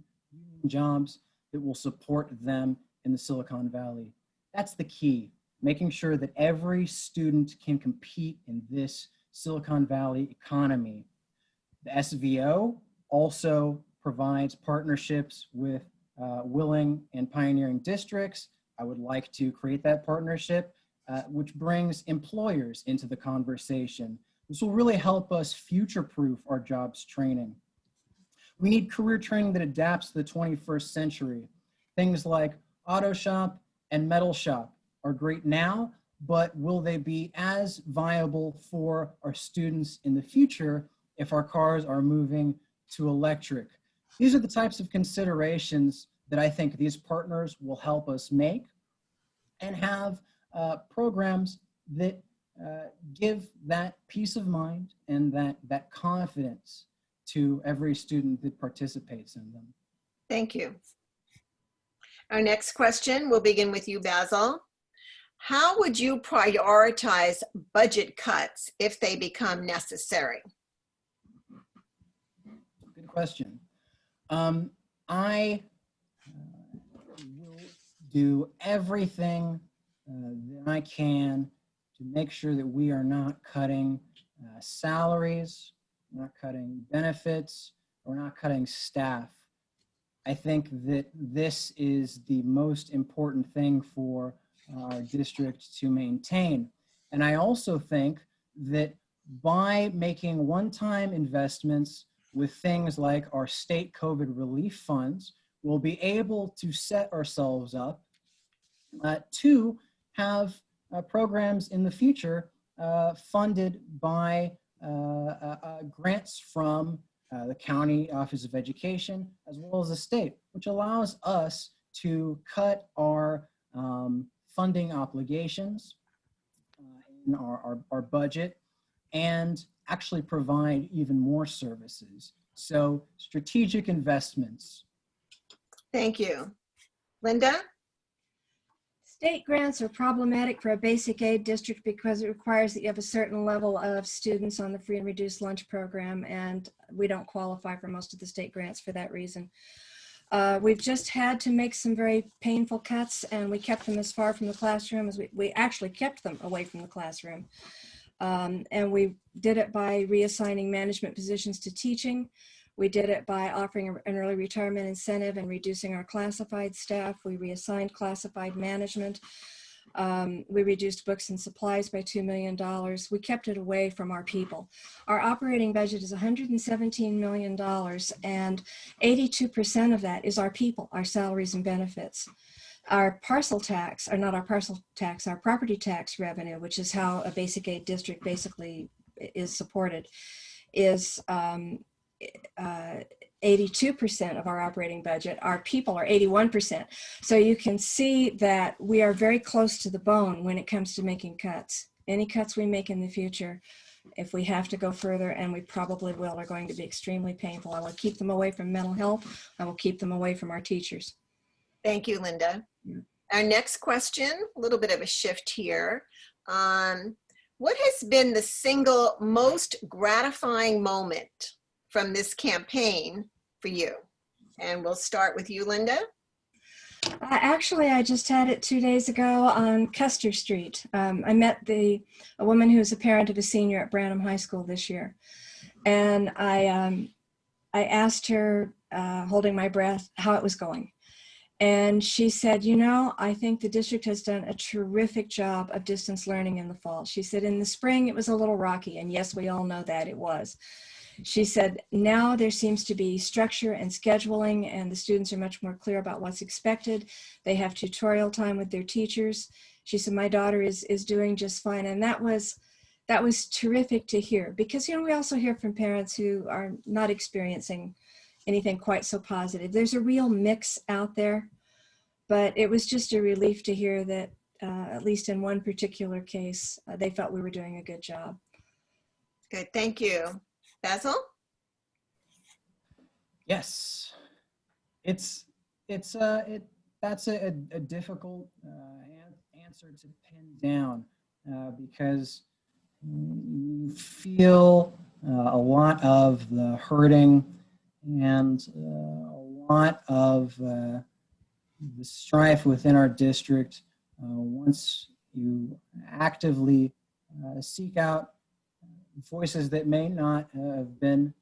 jobs that will support them in the Silicon Valley. That's the key, making sure that every student can compete in this Silicon Valley economy. The SVO also provides partnerships with willing and pioneering districts. I would like to create that partnership, which brings employers into the conversation. This will really help us future-proof our jobs training. We need career training that adapts to the 21st century. Things like auto shop and metal shop are great now, but will they be as viable for our students in the future if our cars are moving to electric? These are the types of considerations that I think these partners will help us make, and have programs that give that peace of mind and that confidence to every student that participates in them. Thank you. Our next question will begin with you, Basil. How would you prioritize budget cuts if they become necessary? Good question. I will do everything that I can to make sure that we are not cutting salaries, not cutting benefits, or not cutting staff. I think that this is the most important thing for our district to maintain. And I also think that by making one-time investments with things like our state COVID relief funds, we'll be able to set ourselves up to have programs in the future funded by grants from the County Office of Education, as well as the state, which allows us to cut our funding obligations in our budget and actually provide even more services. So strategic investments. Thank you. Linda? State grants are problematic for a basic aid district because it requires that you have a certain level of students on the free and reduced lunch program, and we don't qualify for most of the state grants for that reason. We've just had to make some very painful cuts, and we kept them as far from the classroom as we actually kept them away from the classroom. And we did it by reassigning management positions to teaching. We did it by offering an early retirement incentive and reducing our classified staff. We reassigned classified management. We reduced books and supplies by $2 million. We kept it away from our people. Our operating budget is $117 million, and 82% of that is our people, our salaries and benefits. Our parcel tax, or not our parcel tax, our property tax revenue, which is how a basic aid district basically is supported, is 82% of our operating budget. Our people are 81%. So you can see that we are very close to the bone when it comes to making cuts. Any cuts we make in the future, if we have to go further, and we probably will, are going to be extremely painful. I will keep them away from mental health. I will keep them away from our teachers. Thank you, Linda. Yeah. Our next question, a little bit of a shift here. What has been the single most gratifying moment from this campaign for you? And we'll start with you, Linda. Actually, I just had it 2 days ago on Custer Street. I met a woman who's a parent of a senior at Branham High School this year. And I asked her, holding my breath, how it was going. And she said, you know, I think the district has done a terrific job of distance learning in the fall. She said, in the spring, it was a little rocky. And yes, we all know that it was. She said, now there seems to be structure and scheduling, and the students are much more clear about what's expected. They have tutorial time with their teachers. She said, my daughter is doing just fine. And that was terrific to hear, because, you know, we also hear from parents who are not experiencing anything quite so positive. There's a real mix out there, but it was just a relief to hear that, at least in one particular case, they felt we were doing a good job. Good, thank you. Basil? Yes, that's a difficult answer to pin down, because you feel a lot of the hurting and a lot of the strife within our district once you actively seek out voices that may not have been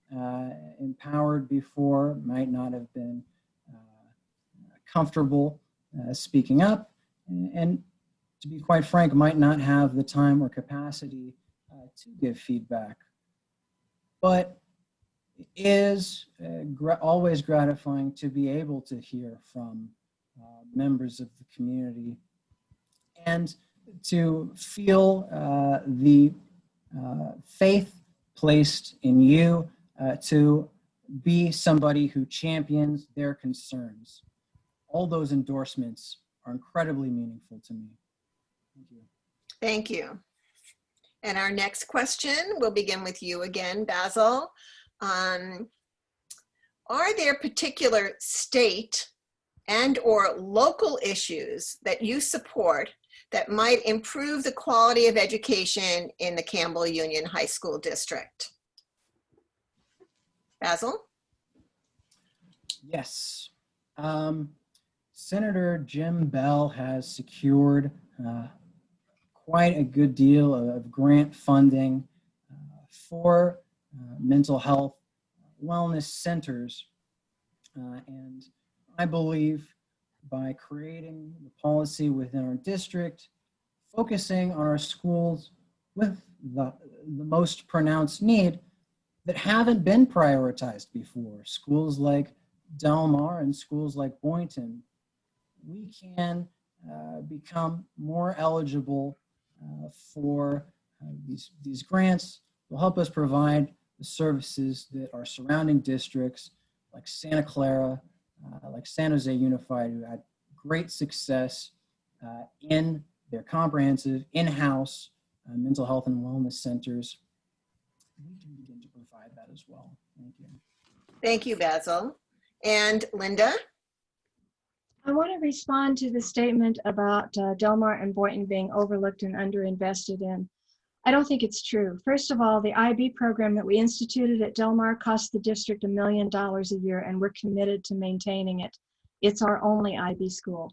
empowered before, might not have been comfortable speaking up, and to be quite frank, might not have the time or capacity to give feedback. But it is always gratifying to be able to hear from members of the community and to feel the faith placed in you to be somebody who champions their concerns. All those endorsements are incredibly meaningful to me. Thank you. Thank you. And our next question, we'll begin with you again, Basil. Are there particular state and or local issues that you support that might improve the quality of education in the Campbell Union High School District? Basil? Yes. Senator Jim Bell has secured quite a good deal of grant funding for mental health wellness centers. And I believe by creating the policy within our district, focusing on our schools with the most pronounced need that haven't been prioritized before, schools like Del Mar and schools like Boynton, we can become more eligible for these grants. Will help us provide the services that our surrounding districts like Santa Clara, like San Jose Unified, who had great success in their comprehensive in-house mental health and wellness centers. We can begin to provide that as well. Thank you. Thank you, Basil. And Linda? I want to respond to the statement about Del Mar and Boynton being overlooked and underinvested in. I don't think it's true. First of all, the IB program that we instituted at Del Mar cost the district $1 million a year, and we're committed to maintaining it. It's our only IB school.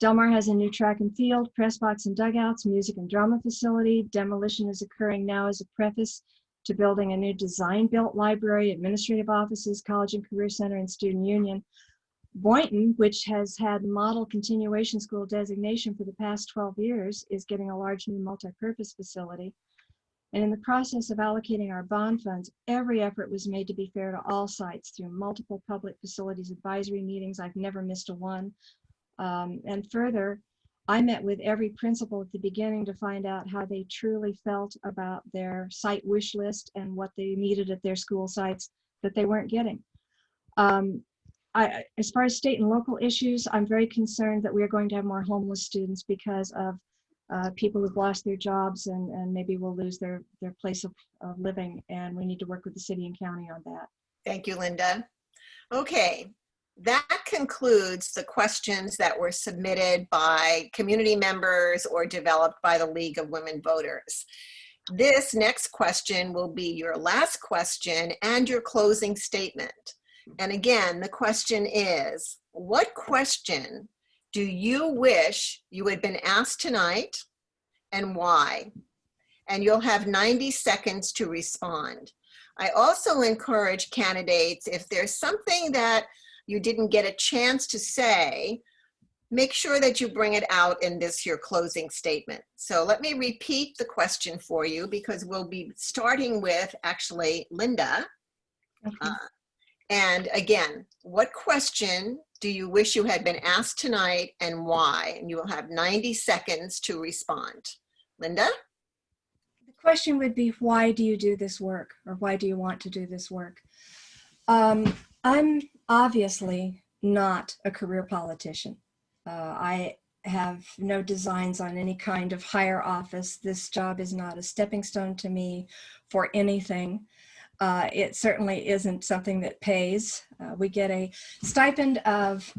Del Mar has a new track and field, press box and dugouts, music and drama facility. Demolition is occurring now as a preface to building a new design-built library, administrative offices, college and career center, and student union. Boynton, which has had model continuation school designation for the past 12 years, is getting a large new multi-purpose facility. And in the process of allocating our bond funds, every effort was made to be fair to all sites through multiple public facilities advisory meetings. I've never missed a one. And further, I met with every principal at the beginning to find out how they truly felt about their site wish list and what they needed at their school sites that they weren't getting. As far as state and local issues, I'm very concerned that we are going to have more homeless students because of people who've lost their jobs and maybe will lose their place of living. And we need to work with the city and county on that. Thank you, Linda. Okay, that concludes the questions that were submitted by community members or developed by the League of Women Voters. This next question will be your last question and your closing statement. And again, the question is, what question do you wish you had been asked tonight and why? And you'll have 90 seconds to respond. I also encourage candidates, if there's something that you didn't get a chance to say, make sure that you bring it out in this, your closing statement. So let me repeat the question for you because we'll be starting with actually Linda. Okay. And again, what question do you wish you had been asked tonight and why? And you will have 90 seconds to respond. Linda? The question would be, why do you do this work? Or why do you want to do this work? I'm obviously not a career politician. I have no designs on any kind of higher office. This job is not a stepping stone to me for anything. It certainly isn't something that pays. We get a stipend of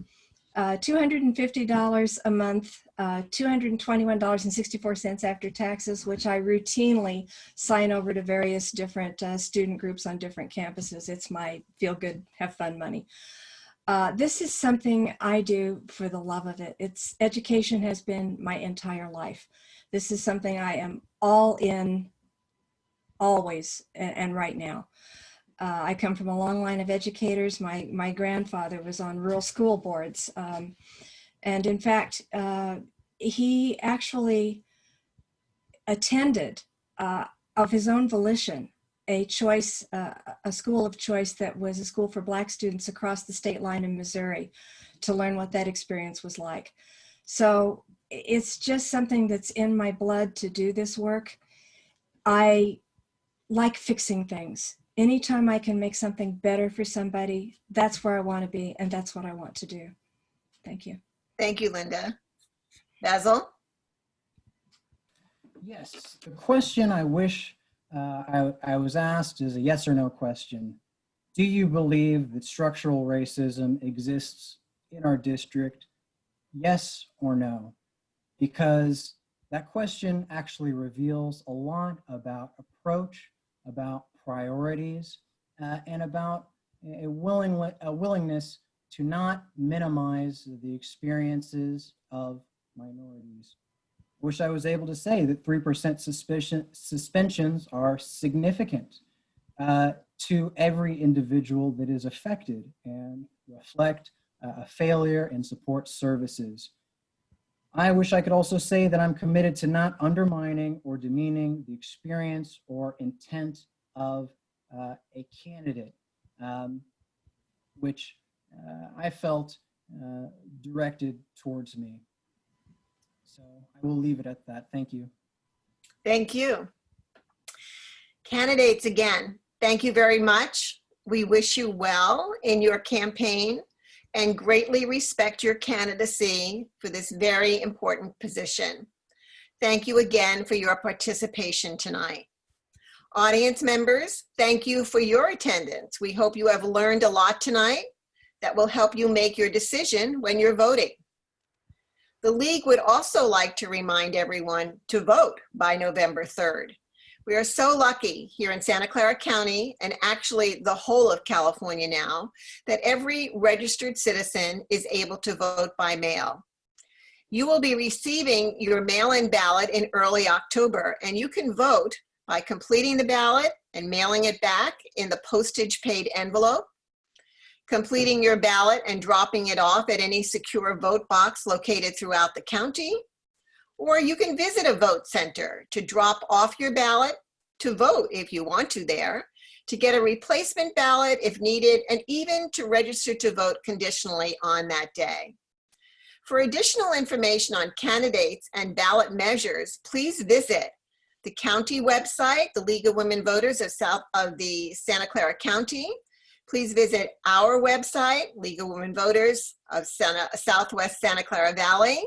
$250 a month, $221.64 after taxes, which I routinely sign over to various different student groups on different campuses. It's my feel good, have fun money. This is something I do for the love of it. Education has been my entire life. This is something I am all in always and right now. I come from a long line of educators. My grandfather was on rural school boards. And in fact, he actually attended of his own volition a school of choice that was a school for Black students across the state line in Missouri to learn what that experience was like. So it's just something that's in my blood to do this work. I like fixing things. Anytime I can make something better for somebody, that's where I want to be, and that's what I want to do. Thank you. Thank you, Linda. Basil? Yes, the question I wish I was asked is a yes or no question. Do you believe that structural racism exists in our district? Yes or no? Because that question actually reveals a lot about approach, about priorities, and about a willingness to not minimize the experiences of minorities. Wish I was able to say that 3% suspensions are significant to every individual that is affected and reflect a failure in support services. I wish I could also say that I'm committed to not undermining or demeaning the experience or intent of a candidate, which I felt directed towards me. So I will leave it at that. Thank you. Thank you. Candidates, again, thank you very much. We wish you well in your campaign and greatly respect your candidacy for this very important position. Thank you again for your participation tonight. Audience members, thank you for your attendance. We hope you have learned a lot tonight that will help you make your decision when you're voting. The League would also like to remind everyone to vote by November 3rd. We are so lucky here in Santa Clara County, and actually the whole of California now, that every registered citizen is able to vote by mail. You will be receiving your mail-in ballot in early October, and you can vote by completing the ballot and mailing it back in the postage-paid envelope. completing your ballot and dropping it off at any secure vote box located throughout the county. Or you can visit a vote center to drop off your ballot, to vote if you want to there, to get a replacement ballot if needed, and even to register to vote conditionally on that day. For additional information on candidates and ballot measures, please visit the county website, the League of Women Voters of Santa Clara County. Please visit our website, League of Women Voters of Southwest Santa Clara Valley.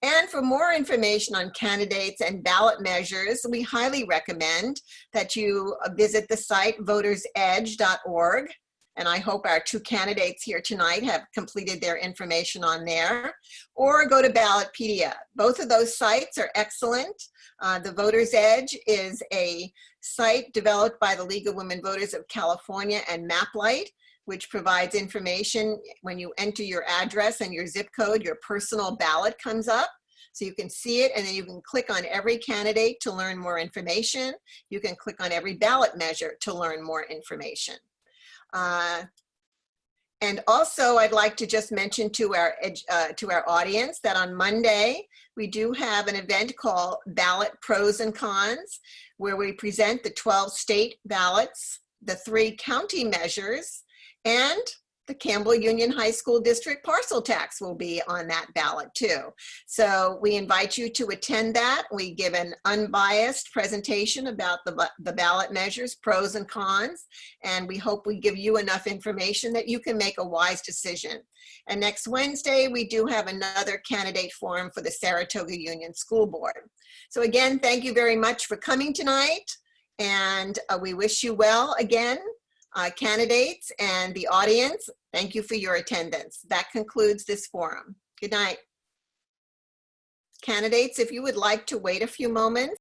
And for more information on candidates and ballot measures, we highly recommend that you visit the site votersedge.org. And I hope our two candidates here tonight have completed their information on there, or go to Ballotpedia. Both of those sites are excellent. The Voter's Edge is a site developed by the League of Women Voters of California and MapLight, which provides information when you enter your address and your zip code, your personal ballot comes up. So you can see it, and then you can click on every candidate to learn more information. You can click on every ballot measure to learn more information. And also, I'd like to just mention to our audience that on Monday, we do have an event called Ballot Pros and Cons, where we present the 12 state ballots, the 3 county measures, and the Campbell Union High School District parcel tax will be on that ballot too. So we invite you to attend that. We give an unbiased presentation about the ballot measures, pros and cons, and we hope we give you enough information that you can make a wise decision. And next Wednesday, we do have another candidate forum for the Saratoga Union School Board. So again, thank you very much for coming tonight, and we wish you well again. Candidates and the audience, thank you for your attendance. That concludes this forum. Good night. Candidates, if you would like to wait a few moments.